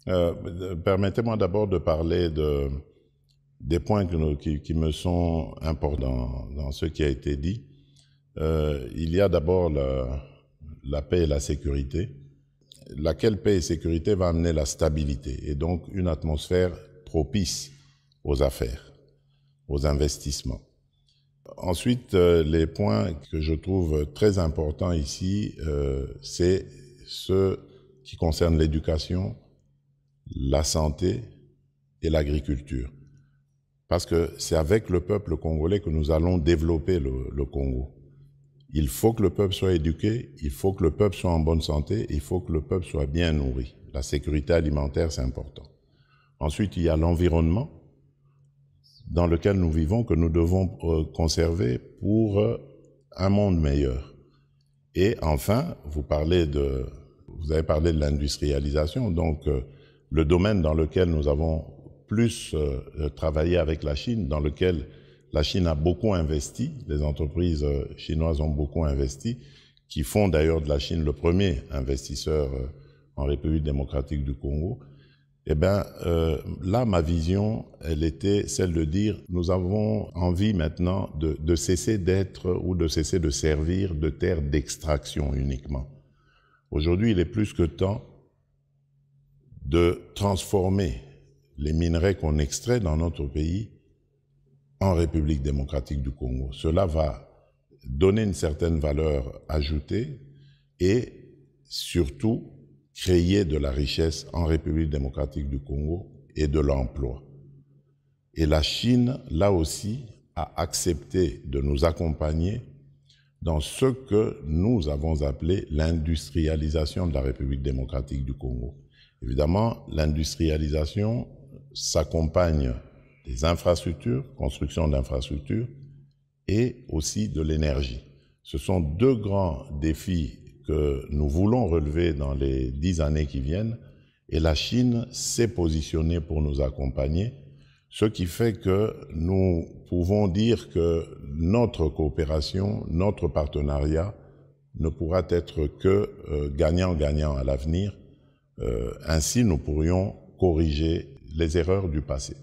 Permettez-moi d'abord de parler des points qui me sont importants dans ce qui a été dit. Il y a d'abord la paix et la sécurité. Laquelle paix et sécurité va amener la stabilité et donc une atmosphère propice aux affaires, aux investissements. Ensuite, les points que je trouve très importants ici, c'est ceux qui concernent l'éducation, la santé et l'agriculture. Parce que c'est avec le peuple congolais que nous allons développer le Congo. Il faut que le peuple soit éduqué, il faut que le peuple soit en bonne santé, il faut que le peuple soit bien nourri. La sécurité alimentaire, c'est important. Ensuite, il y a l'environnement dans lequel nous vivons, que nous devons conserver pour un monde meilleur. Et enfin, vous avez parlé de l'industrialisation, donc le domaine dans lequel nous avons plus travaillé avec la Chine, dans lequel la Chine a beaucoup investi, les entreprises chinoises ont beaucoup investi, qui font d'ailleurs de la Chine le premier investisseur en République démocratique du Congo. Eh bien, là, ma vision, elle était celle de dire, nous avons envie maintenant de cesser d'être ou de cesser de servir de terre d'extraction uniquement. Aujourd'hui, il est plus que temps de transformer les minerais qu'on extrait dans notre pays en République démocratique du Congo. Cela va donner une certaine valeur ajoutée et surtout créer de la richesse en République démocratique du Congo et de l'emploi. Et la Chine, là aussi, a accepté de nous accompagner dans ce que nous avons appelé l'industrialisation de la République démocratique du Congo. Évidemment, l'industrialisation s'accompagne des infrastructures, construction d'infrastructures, et aussi de l'énergie. Ce sont deux grands défis que nous voulons relever dans les 10 années qui viennent, et la Chine s'est positionnée pour nous accompagner, ce qui fait que nous pouvons dire que notre coopération, notre partenariat ne pourra être que gagnant-gagnant à l'avenir. Ainsi, nous pourrions corriger les erreurs du passé.